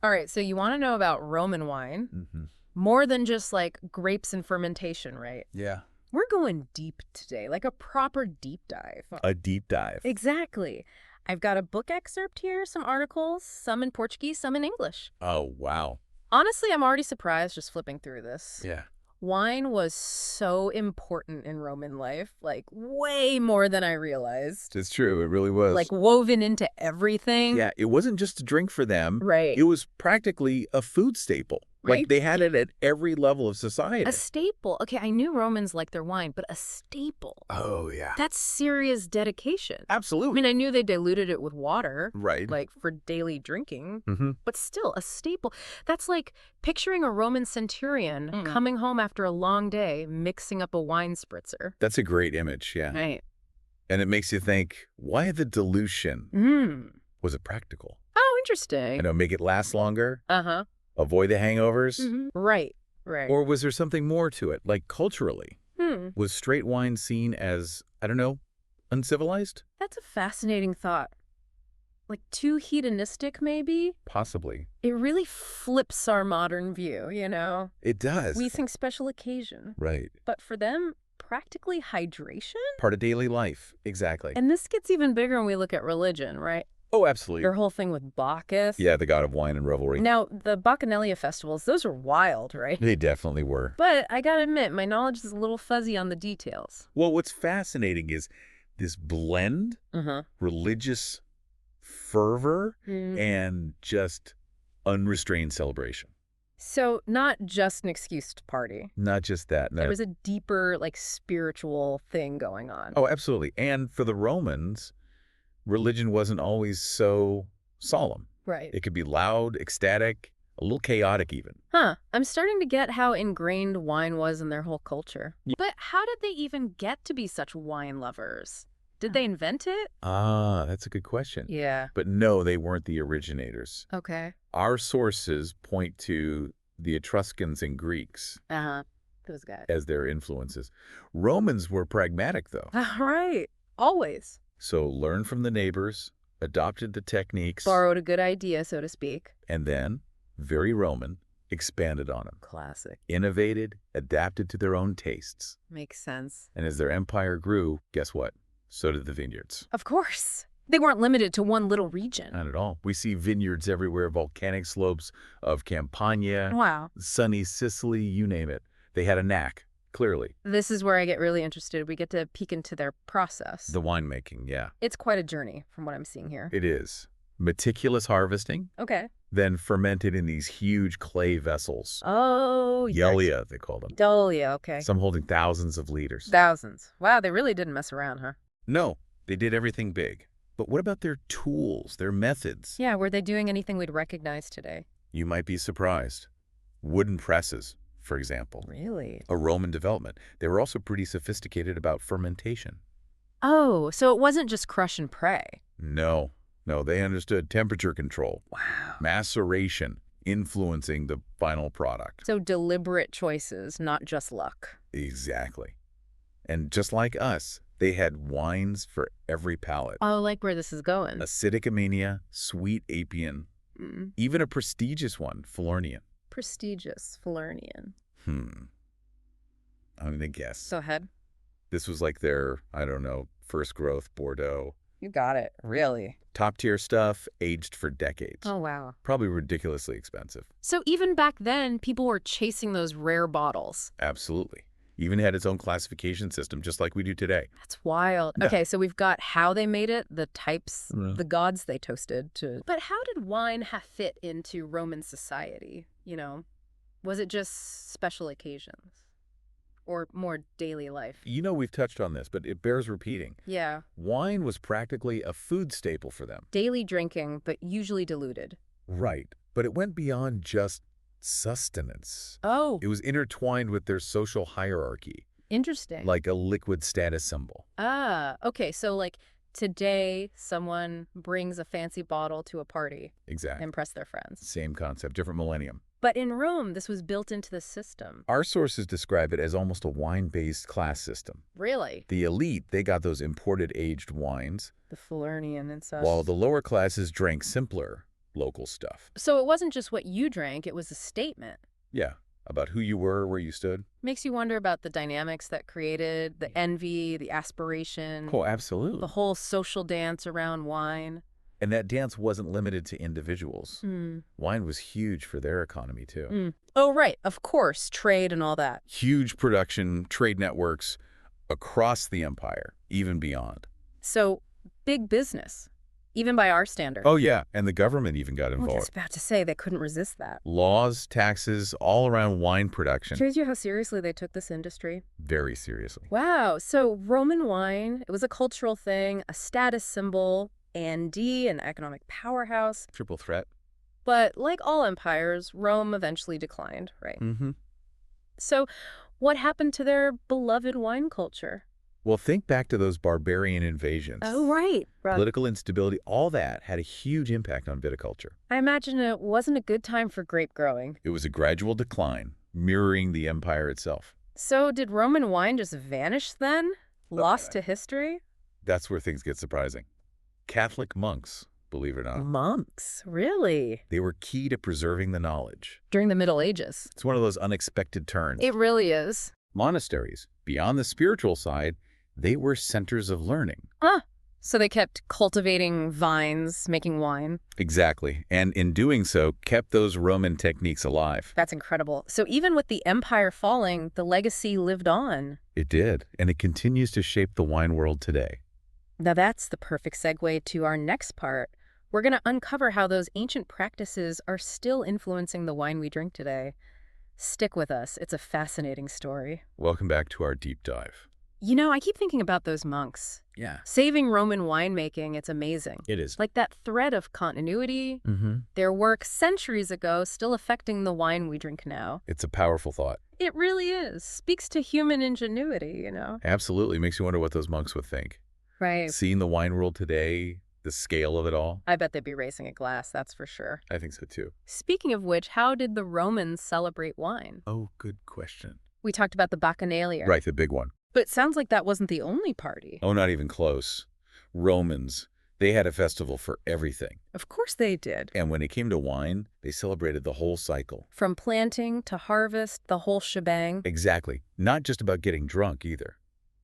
All right, so you want to know about Roman wine? Mm-hmm. More than just like grapes and fermentation, right? Yeah. We're going deep today, like a proper deep dive. A deep dive. Exactly. I've got a book excerpt here, some articles, some in Portuguese, some in English. Oh, wow. Honestly, I'm already surprised just flipping through this. Yeah. Wine was so important in Roman life, like way more than I realized. It's true. It really was. Like woven into everything. Yeah, it wasn't just a drink for them. Right. It was practically a food staple. Like Right. they had it at every level of A society. staple. Okay, I knew Romans liked their wine, but a staple. Oh, yeah. That's serious dedication. I Absolutely. mean, I knew they diluted it with water, Right. like for daily drinking, Mm-hmm. but still a staple. That's like picturing a Roman centurion coming home after a long day, mixing up a wine spritzer. That's a great image, yeah. Right. And it makes you think, why the dilution? Mm. Was it practical? Oh, interesting. I know, make it last longer? Uh-huh. Avoid the hangovers? Right, right. Or was there something more to it, like culturally? Hmm. Was straight wine seen as, I don't know, uncivilized? That's a fascinating thought. Like too hedonistic, maybe? Possibly. It really flips our modern view, you know? It does. We think special occasion. Right. But for them, practically hydration? Part of daily life. Exactly. And this gets even bigger when we look at religion, right? Oh, absolutely. Their whole thing with Bacchus. Yeah, the god of wine and revelry. Now, the Bacchanalia festivals, those are wild, right? They definitely were. But I gotta admit, my knowledge is a little fuzzy on the details. Well, what's fascinating is this blend, religious fervor, and just unrestrained celebration. So not just an excuse to party. Not just that. No. There was a deeper, like, spiritual thing going on. Oh, absolutely. And for the Romans, religion wasn't always so solemn. Right. It could be loud, ecstatic, a little chaotic even. Huh. I'm starting to get how ingrained wine was in their whole culture. But how did they even get to be such wine lovers? Did they invent it? Ah, that's a good question. Yeah. But no, they weren't the originators. Okay. Our sources point to the Etruscans and Greeks Uh-huh. Those guys. as their influences. Romans were pragmatic, though. Right. Always. So learned from the neighbors, adopted the techniques, Borrowed a good idea, so to speak. and then, very Roman, expanded on them. Classic. Innovated, adapted to their own tastes. Makes sense. And as their empire grew, guess what? So did the vineyards. Of course. They weren't limited to one little region. Not at all. We see vineyards everywhere, volcanic slopes of Campania, Wow. sunny Sicily, you name it. They had a knack, clearly. This is where I get really interested. We get to peek into their process. The winemaking, yeah. It's quite a journey from what I'm seeing here. It is. Meticulous harvesting, Okay. then fermented in these huge clay vessels. Oh, yikes. Yelia, they call them. Dahlia, okay. Some holding thousands of liters. Thousands. Wow, they really didn't mess around, huh? No, they did everything big. But what about their tools, their methods? Yeah, were they doing anything we'd recognize today? You might be surprised. Wooden presses, for example. Really? A Roman development. They were also pretty sophisticated about fermentation. Oh, so it wasn't just crush and pray. No, they understood temperature control, Wow. maceration, influencing the final product. So deliberate choices, not just luck. Exactly. And just like us, they had wines for every palate. Oh, I like where this is going. Acidic Amenia, sweet Apian, even a prestigious one, Falernian. Prestigious Falernian. I'm going to guess. Go ahead. This was like their, I don't know, first growth Bordeaux. You got it. Really? Top tier stuff, aged for decades. Oh, wow. Probably ridiculously expensive. So even back then, people were chasing those rare bottles. Absolutely. Even had its own classification system, just like we do today. That's wild. Yeah. Okay, so we've got how they made it, the types, Yeah. the gods they toasted. But how did wine fit into Roman society? You know, was it just special occasions? Or more daily life? You know, we've touched on this, but it bears repeating. Yeah. Wine was practically a food staple for them. Daily drinking, but usually diluted. Right. But it went beyond just sustenance. Oh, It was intertwined with their social hierarchy, interesting. like a liquid status symbol. Ah, okay. So like today, someone brings a fancy bottle to a party to Exactly. impress their friends. Same concept, different millennium. But in Rome, this was built into the system. Our sources describe it as almost a wine-based class system. Really? The elite, they got those imported aged wines, The Falernian and such. while the lower classes drank simpler, local stuff. So it wasn't just what you drank, it was a statement. Yeah, about who you were, where you stood. Makes you wonder about the dynamics that created the envy, the aspiration, Oh, absolutely. the whole social dance around wine. And that dance wasn't limited to individuals. Hmm. Wine was huge for their economy, too. Mm. Oh, right. Of course. Trade and all that. Huge production, trade networks across the empire, even beyond. So big business, even by our standards. Oh, yeah, and the government even got I was involved. about to say they couldn't resist that. Laws, taxes, all around wine production. Shows you how seriously they took this industry. Very seriously. Wow. So Roman wine, it was a cultural thing, a status symbol, an economic powerhouse. Triple threat. But like all empires, Rome eventually declined, right? Mm-hmm. So what happened to their beloved wine culture? Well, think back to those barbarian invasions. Oh, right. Political instability, all that had a huge impact on viticulture. I imagine it wasn't a good time for grape growing. It was a gradual decline, mirroring the empire itself. So did Roman wine just vanish then? Lost to history? That's where things get surprising. Catholic monks, believe it or not, Monks, really? they were key to preserving the knowledge. During the Middle Ages. It's one of those unexpected turns. It really is. Monasteries, beyond the spiritual side, they were centers of learning. So they kept cultivating vines, making wine. Exactly. And in doing so, kept those Roman techniques alive. That's incredible. So even with the empire falling, the legacy lived on. It did, and it continues to shape the wine world today. Now that's the perfect segue to our next part. We're going to uncover how those ancient practices are still influencing the wine we drink today. Stick with us. It's a fascinating story. Welcome back to our deep dive. You know, I keep thinking about those monks. Yeah. Saving Roman winemaking, it's amazing. It is. Like that thread of continuity, Mm-hmm. their work centuries ago still affecting the wine we drink now. It's a powerful thought. It really is. Speaks to human ingenuity, you know? Absolutely. Makes you wonder what those monks would think. Right. Seeing the wine world today, the scale of it all, I bet they'd be racing a glass, that's for sure. I think so too. Speaking of which, how did the Romans celebrate wine? Oh, good question. We talked about the Bacchanalia. Right, the big one. But it sounds like that wasn't the only party. Oh, not even close. Romans, they had a festival for everything. Of course they did. And when it came to wine, they celebrated the whole cycle. From planting to harvest, the whole shebang. Exactly. Not just about getting drunk either.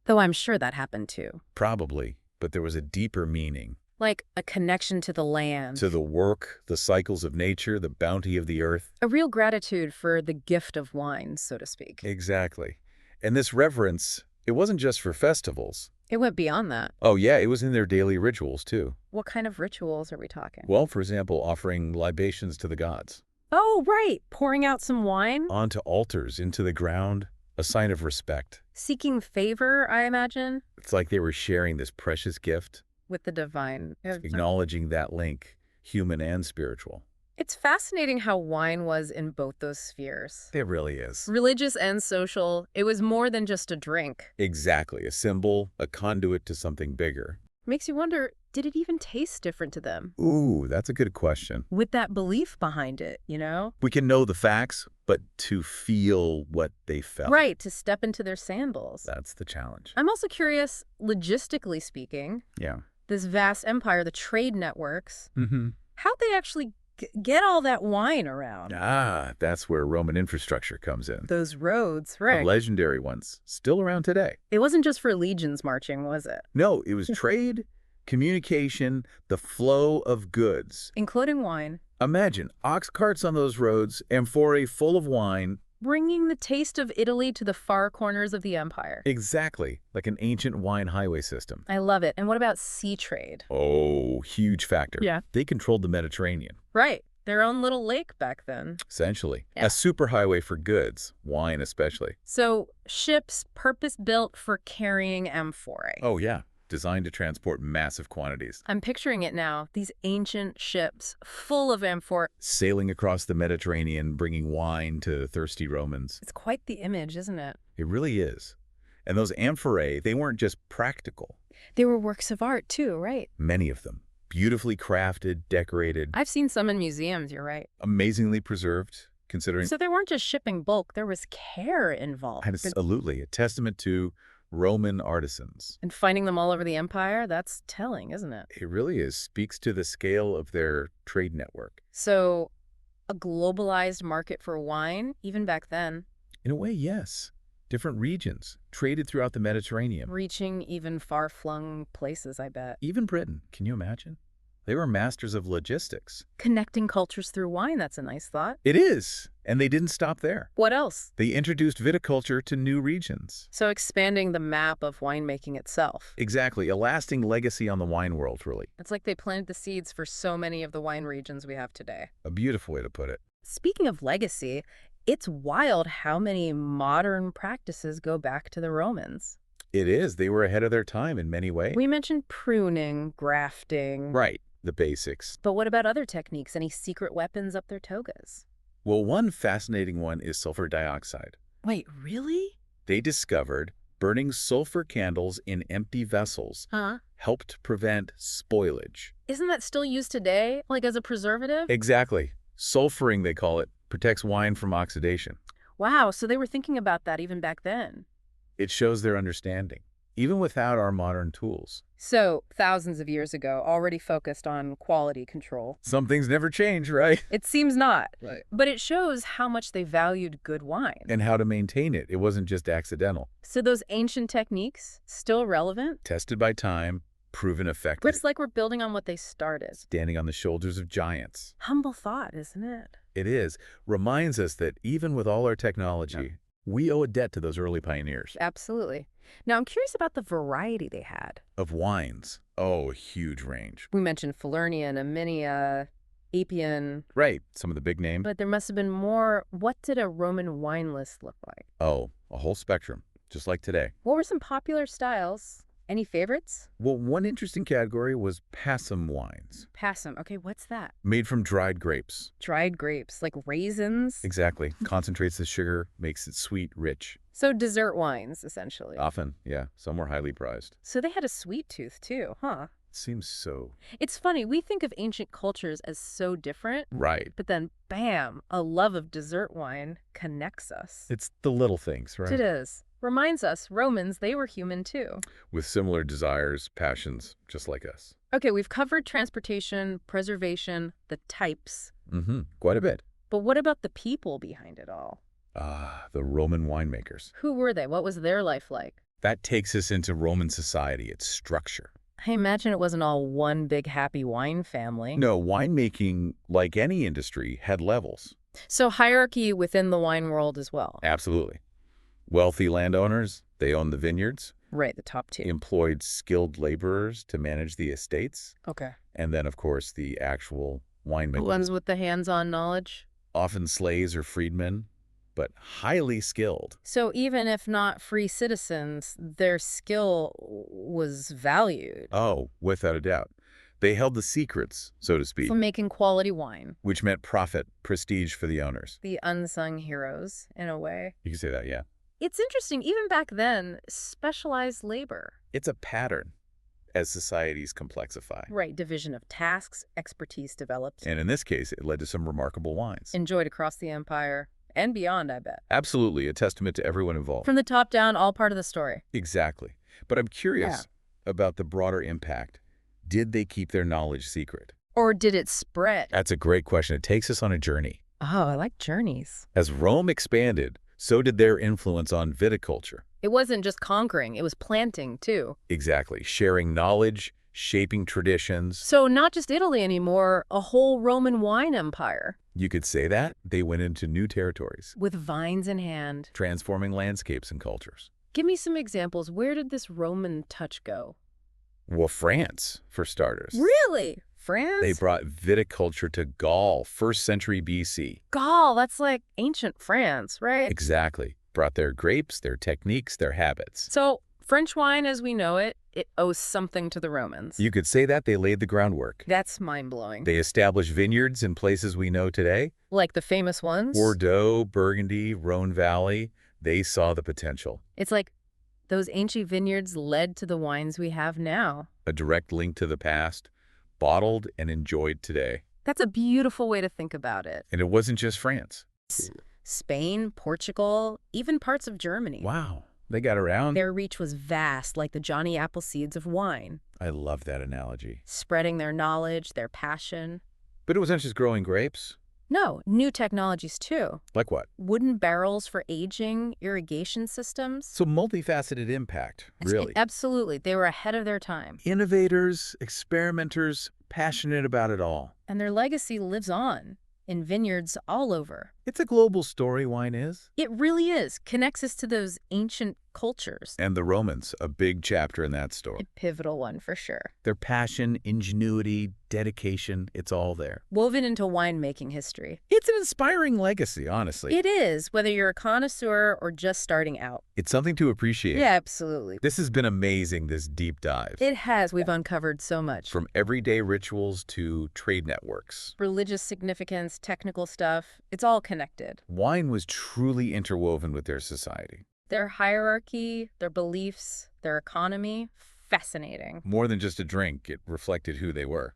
Though I'm sure that happened too. Probably, but there was a deeper meaning. Like a connection to the land. To the work, the cycles of nature, the bounty of the earth. A real gratitude for the gift of wine, so to speak. Exactly. And this reverence, it wasn't just for festivals. It went beyond that. Oh yeah, it was in their daily rituals too. What kind of rituals are we talking? Well, for example, offering libations to the gods. Oh, right. Pouring out some wine. Onto altars, into the ground, a sign of respect. Seeking favor, I imagine, It's like they were sharing this precious gift, with the divine. acknowledging that link, human and spiritual. It's fascinating how wine was in both those spheres. It really is. Religious and social, it was more than just a drink. Exactly. A symbol, a conduit to something bigger. Makes you wonder, did it even taste different to them? Ooh, that's a good question. With that belief behind it, you know? We can know the facts, but to feel what they felt. Right, to step into their sandals. That's the challenge. I'm also curious, logistically speaking, Yeah. this vast empire, the trade networks, Mm-hmm. how'd they actually get all that wine around? Ah, that's where Roman infrastructure comes in. Those roads, The right. legendary ones, still around today. It wasn't just for legions marching, was it? No, it was trade, communication, the flow of goods. Including wine. Imagine ox carts on those roads, amphorae full of wine. Bringing the taste of Italy to the far corners of the empire. Exactly, like an ancient wine highway system. I love it. And what about sea trade? Oh, huge factor. Yeah. They controlled the Mediterranean, Right. Their own little lake back then. essentially. Yeah. A superhighway for goods, wine especially. So ships purpose-built for carrying amphorae. Oh, yeah. Designed to transport massive quantities. I'm picturing it now. These ancient ships full of amphorae. Sailing across the Mediterranean, bringing wine to thirsty Romans. It's quite the image, isn't it? It really is. And those amphorae, they weren't just practical. They were works of art too, right? Many of them. Beautifully crafted, decorated, I've seen some in museums, you're right. amazingly preserved, considering So they weren't just shipping bulk, there was care involved. absolutely a testament to Roman artisans. And finding them all over the empire, that's telling, isn't it? It really is. Speaks to the scale of their trade network. So, a globalized market for wine, even back then, In a way, yes. Different regions traded throughout the Mediterranean. reaching even far-flung places, I bet. Even Britain. Can you imagine? They were masters of logistics. Connecting cultures through wine, that's a nice thought. It is. And they didn't stop there. What else? They introduced viticulture to new regions. So expanding the map of winemaking itself. Exactly. A lasting legacy on the wine world, really. It's like they planted the seeds for so many of the wine regions we have today. A beautiful way to put it. Speaking of legacy, it's wild how many modern practices go back to the Romans. It is. They were ahead of their time in many ways. We mentioned pruning, grafting. Right. The basics. But what about other techniques? Any secret weapons up their togas? Well, one fascinating one is sulfur dioxide. Wait, really? They discovered burning sulfur candles in empty vessels Huh? helped prevent spoilage. Isn't that still used today, like as a preservative? Exactly. Sulfuring, they call it, protects wine from oxidation. Wow, so they were thinking about that even back then. It shows their understanding, even without our modern tools. So, thousands of years ago, already focused on quality control. Some things never change, right? It seems not. Right. But it shows how much they valued good wine. And how to maintain it. It wasn't just accidental. So those ancient techniques, still relevant? Tested by time, proven effective. But it's like we're building on what they started. Standing on the shoulders of giants. Humble thought, isn't it? It is. Reminds us that even with all our technology, we owe a debt to those early pioneers. Absolutely. Now, I'm curious about the variety they had. Of wines. Oh, a huge range. We mentioned Falernian, Armenia, Apian, Right. Some of the big names. but there must have been more. What did a Roman wine list look like? Oh, a whole spectrum, just like today. What were some popular styles? Any favorites? Well, one interesting category was passum wines, Passum. Okay, what's that? made from dried grapes. Dried grapes, like raisins? Exactly. Concentrates the sugar, makes it sweet, rich. So dessert wines, essentially. Often, yeah, some were highly prized. So they had a sweet tooth, too, huh? Seems so It's funny, we think of ancient cultures as so different, right. but then, bam, a love of dessert wine connects us. It's the little things, right? It is. Reminds us, Romans, they were human too. With similar desires, passions, just like us. Okay, we've covered transportation, preservation, the types. Quite a bit. But what about the people behind it all? Ah, the Roman winemakers. Who were they? What was their life like? That takes us into Roman society, its structure. I imagine it wasn't all one big happy wine family. No, winemaking, like any industry, had levels. So hierarchy within the wine world as well. Absolutely. Wealthy landowners, they owned the vineyards, Right, the top two. employed skilled laborers to manage the estates, Okay. and then, of course, the actual The winemakers. ones with the hands-on knowledge. Often slaves or freedmen, but highly skilled. So even if not free citizens, their skill was valued Oh, without a doubt. They held the secrets, so to speak, for making quality wine. which meant profit, prestige for the owners. The unsung heroes, in a way. You can say that, yeah. It's interesting, even back then, specialized labor. It's a pattern as societies complexify. Right, division of tasks, expertise developed, And in this case, it led to some remarkable wines. enjoyed across the empire, and beyond, I bet. Absolutely, a testament to everyone involved. From the top down, all part of the story. Exactly. But I'm curious about the broader impact. Did they keep their knowledge secret? Or did it spread? That's a great question. It takes us on a journey. Oh, I like journeys. As Rome expanded, so did their influence on viticulture. It wasn't just conquering, it was planting, too. Exactly. Sharing knowledge, shaping traditions. So not just Italy anymore, a whole Roman wine empire. You could say that. They went into new territories, With vines in hand. transforming landscapes and cultures. Give me some examples. Where did this Roman touch go? Well, France, for starters. Really? France? They brought viticulture to Gaul, 1st century BC. Gaul, that's like ancient France, right? Exactly. Brought their grapes, their techniques, their habits. So French wine as we know it, it owes something to the Romans. You could say that they laid the groundwork. That's mind-blowing. They established vineyards in places we know today. Like the famous ones? Bordeaux, Burgundy, Rhone Valley. They saw the potential. It's like those ancient vineyards led to the wines we have now. A direct link to the past, bottled and enjoyed today. That's a beautiful way to think about it. And it wasn't just France. Spain, Portugal, even parts of Germany. Wow. They got around? Their reach was vast, like the Johnny Appleseeds of wine, I love that analogy. spreading their knowledge, their passion. But it wasn't just growing grapes. No, new technologies too. Like what? Wooden barrels for aging, irrigation systems. So multifaceted impact, really. Absolutely. They were ahead of their time. Innovators, experimenters, passionate about it all. And their legacy lives on in vineyards all over. It's a global story, wine is. It really is. Connects us to those ancient cultures. And the Romans, a big chapter in that A story. pivotal one for sure. Their passion, ingenuity, dedication, it's all there. Woven into winemaking history. It's an inspiring legacy, honestly. It is, whether you're a connoisseur or just starting out. It's something to appreciate. Yeah, absolutely. This has been amazing, this deep dive. It has. We've uncovered so much. From everyday rituals to trade networks. Religious significance, technical stuff, it's all connected. Wine was truly interwoven with their society. Their hierarchy, their beliefs, their economy, fascinating. More than just a drink, it reflected who they were.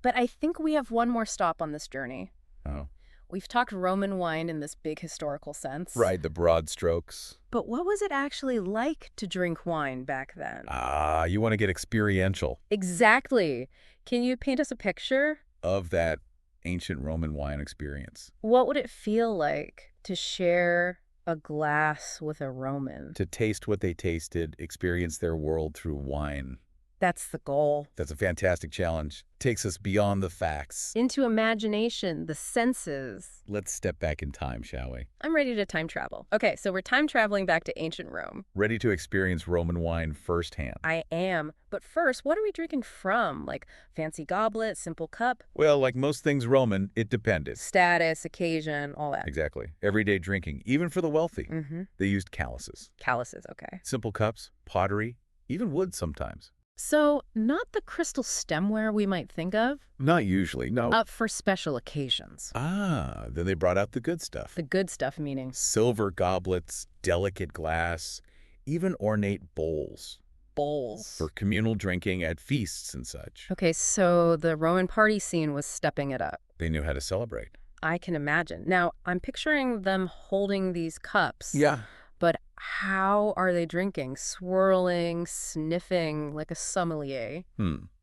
But I think we have one more stop on this journey. Oh. We've talked Roman wine in this big historical sense. Right, the broad strokes. But what was it actually like to drink wine back then? Ah, you want to get experiential Exactly. Can you paint us a picture? of that ancient Roman wine experience. What would it feel like to share a glass with a Roman? To taste what they tasted, experience their world through wine. That's the goal. That's a fantastic challenge. Takes us beyond the facts. Into imagination, the senses. Let's step back in time, shall we? I'm ready to time travel. Okay, so we're time traveling back to ancient Rome. Ready to experience Roman wine firsthand. I am. But first, what are we drinking from? Like fancy goblet, simple cup? Well, like most things Roman, it depended. Status, occasion, all that. Exactly. Everyday drinking, even for the wealthy. Mm-hmm. They used chalices. Chalices, okay. Simple cups, pottery, even wood sometimes. So, not the crystal stemware we might think of, Not usually, no. up for special occasions. Ah, then they brought out the good stuff. The good stuff meaning Silver goblets, delicate glass, even ornate bowls bowls. for communal drinking at feasts and such. Okay, so the Roman party scene was stepping it up. They knew how to celebrate. I can imagine. Now, I'm picturing them holding these cups. Yeah. But how are they drinking? Swirling, sniffing like a sommelier.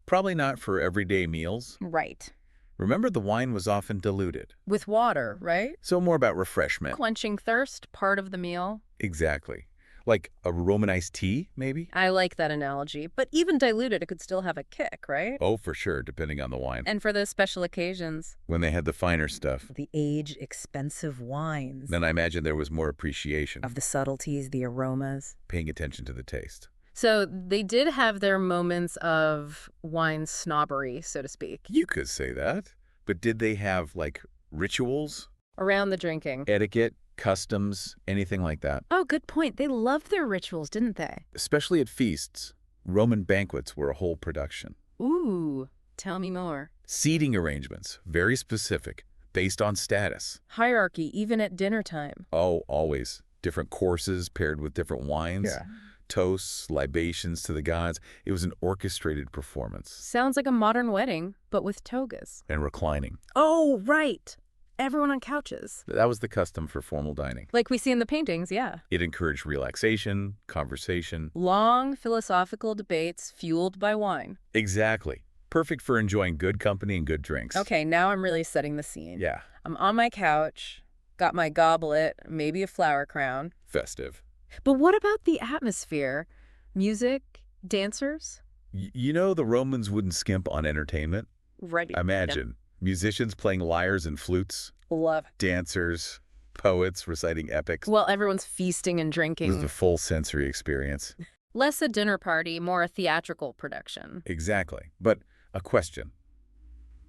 Probably not for everyday meals. Right. Remember, the wine was often diluted. With water, right? So more about refreshment. Quenching thirst, part of the meal. Exactly. Like a Roman iced tea, maybe? I like that analogy. But even diluted, it could still have a kick, right? Oh, for sure, depending on the wine. And for those special occasions. When they had the finer stuff, The aged, expensive wines. then I imagine there was more appreciation, Of the subtleties, the aromas. paying attention to the taste. So they did have their moments of wine snobbery, so to speak, You could say that. But did they have, like, rituals, around the drinking. etiquette, customs, anything like that? Oh, good point. They loved their rituals, didn't they? Especially at feasts, Roman banquets were a whole production. Ooh, tell me more. Seating arrangements, very specific, based on status. Hierarchy, even at dinner time. Oh, always. Different courses paired with different wines. Yeah. Toasts, libations to the gods. It was an orchestrated performance. Sounds like a modern wedding, but with togas. And reclining. Oh, right. Everyone on couches. That was the custom for formal dining. Like we see in the paintings, yeah. It encouraged relaxation, conversation. Long philosophical debates fueled by wine. Exactly. Perfect for enjoying good company and good drinks. Okay, now I'm really setting the scene. Yeah. I'm on my couch, got my goblet, maybe a flower crown. Festive. But what about the atmosphere? Music? Dancers? You know the Romans wouldn't skimp on entertainment? Right. Imagine musicians playing lyres and flutes, Love. dancers, poets reciting epics. Well, everyone's feasting and It was drinking. the full sensory experience. Less a dinner party, more a theatrical production. Exactly. But a question.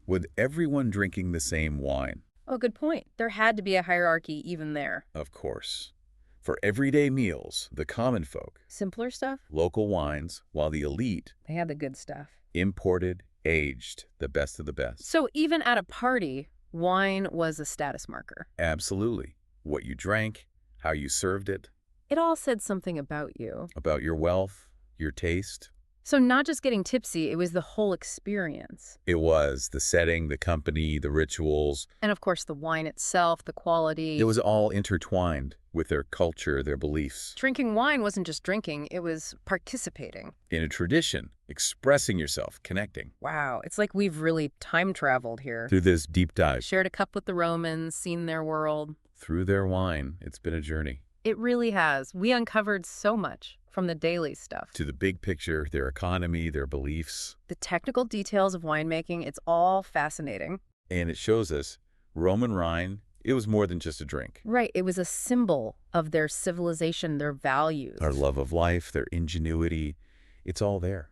Would everyone drinking the same wine? Oh, good point. There had to be a hierarchy even there. Of course. For everyday meals, the common folk, Simpler stuff? local wines, while the elite, They had the good stuff. imported, aged, the best of the best. So even at a party, wine was a status marker. Absolutely. What you drank, how you served it, It all said something about you. about your wealth, your taste. So not just getting tipsy, it was the whole experience. It was the setting, the company, the rituals. And of course, the wine itself, the It quality. was all intertwined with their culture, their beliefs. Drinking wine wasn't just drinking, it was participating. In a tradition, expressing yourself, connecting. Wow, it's like we've really time traveled here. Through this deep dive, Shared a cup with the Romans, seen their world. through their wine, it's been a journey. It really has. We uncovered so much from the daily stuff. To the big picture, their economy, their beliefs. The technical details of winemaking, it's all fascinating. And it shows us Roman Rhine, it was more than just a drink. Right, it was a symbol of their civilization, their values. Our love of life, their ingenuity, it's all there.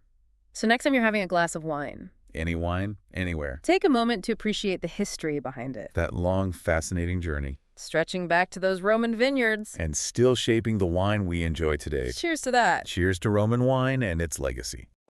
So next time you're having a glass of wine, Any wine, anywhere. take a moment to appreciate the history behind it. That long, fascinating journey. Stretching back to those Roman vineyards. And still shaping the wine we enjoy today. Cheers to that. Cheers to Roman wine and its legacy.